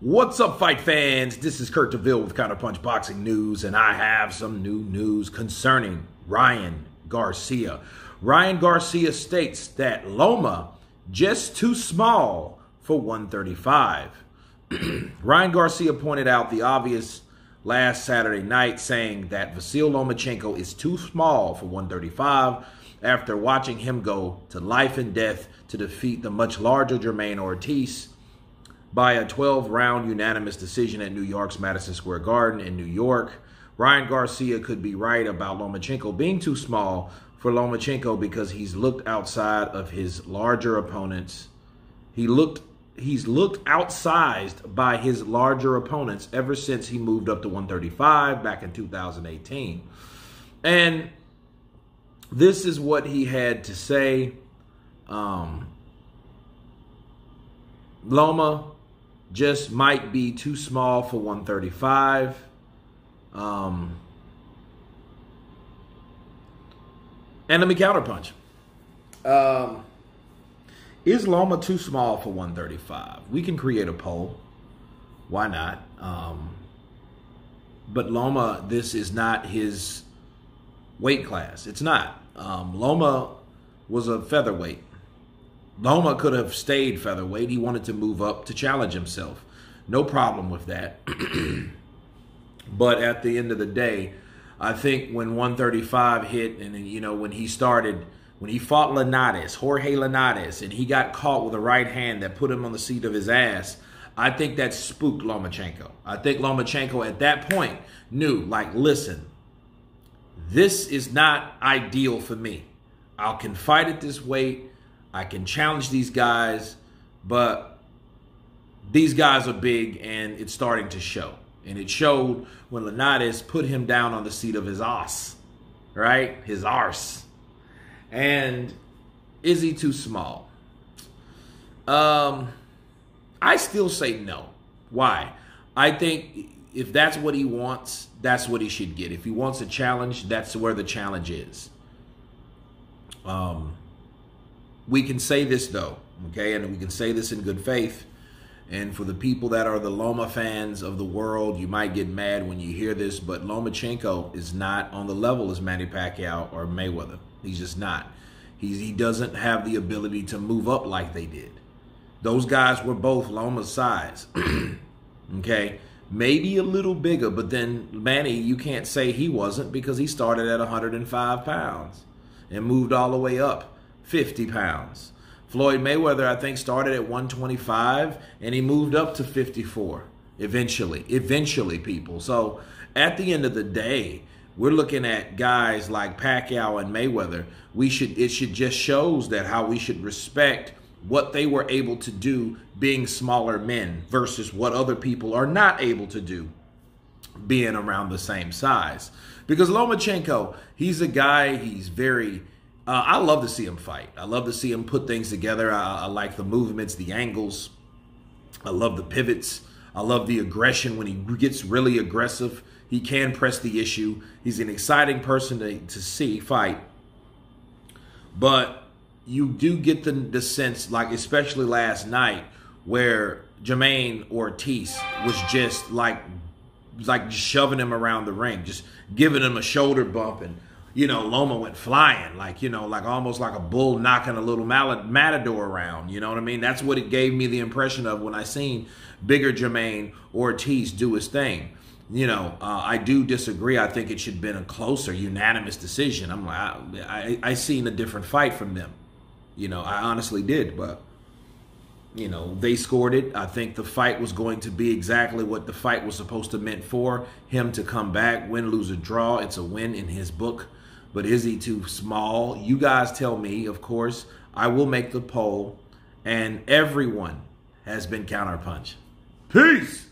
What's up, fight fans? This is Kurt DeVille with Counterpunch Boxing News, and I have some new news concerning Ryan Garcia. Ryan Garcia states that Loma just too small for 135. Ryan Garcia pointed out the obvious last Saturday night, saying that Vasil Lomachenko is too small for 135 after watching him go to life and death to defeat the much larger Jermaine Ortiz by a 12-round unanimous decision at New York's Madison Square Garden in New York. Ryan Garcia could be right about Lomachenko being too small for Lomachenko because he's looked outside of his larger opponents. He's looked outsized by his larger opponents ever since he moved up to 135 back in 2018. And this is what he had to say. Loma just might be too small for 135. And let me counterpunch. Is Loma too small for 135? We can create a poll. Why not? But Loma, this is not his weight class. It's not. Loma was a featherweight. Loma could have stayed featherweight. He wanted to move up to challenge himself. No problem with that. But at the end of the day, I think when 135 hit, and you know, when he fought Linares, Jorge Linares, and he got caught with a right hand that put him on the seat of his ass, I think that spooked Lomachenko. I think Lomachenko at that point knew, like, listen, this is not ideal for me. I can fight at this weight. I can challenge these guys, but these guys are big, and it's starting to show. And it showed when Linares put him down on the seat of his ass, right? His arse. And is he too small? I still say no. Why? I think if that's what he wants, that's what he should get. If he wants a challenge, that's where the challenge is. We can say this, though, okay? And we can say this in good faith. And for the people that are the Loma fans of the world, you might get mad when you hear this, but Lomachenko is not on the level as Manny Pacquiao or Mayweather. He's just not. He doesn't have the ability to move up like they did. Those guys were both Loma's size, okay? Maybe a little bigger, but then Manny, you can't say he wasn't, because he started at 105 pounds and moved all the way up 50 pounds. Floyd Mayweather, I think, started at 125 and he moved up to 54 eventually, people. So at the end of the day, we're looking at guys like Pacquiao and Mayweather. It should just shows that how we should respect what they were able to do being smaller men versus what other people are not able to do being around the same size. Because Lomachenko, he's a guy, he's very... I love to see him fight. I love to see him put things together. I like the movements, the angles. I love the pivots. I love the aggression when he gets really aggressive. He can press the issue. He's an exciting person to see fight. But you do get the sense, like especially last night, where Jermaine Ortiz was just like shoving him around the ring, just giving him a shoulder bump, and you know, Loma went flying, like, you know, like almost like a bull knocking a little matador around. You know what I mean? That's what it gave me the impression of when I seen bigger Jermaine Ortiz do his thing. You know, I do disagree. I think it should have been a closer, unanimous decision. I'm like, I seen a different fight from them. You know, I honestly did, but, you know, they scored it. I think the fight was going to be exactly what the fight was supposed to meant for him to come back, win, lose, or draw. It's a win in his book. But is he too small? You guys tell me, of course. I will make the poll. And everyone has been counterpunched. Peace!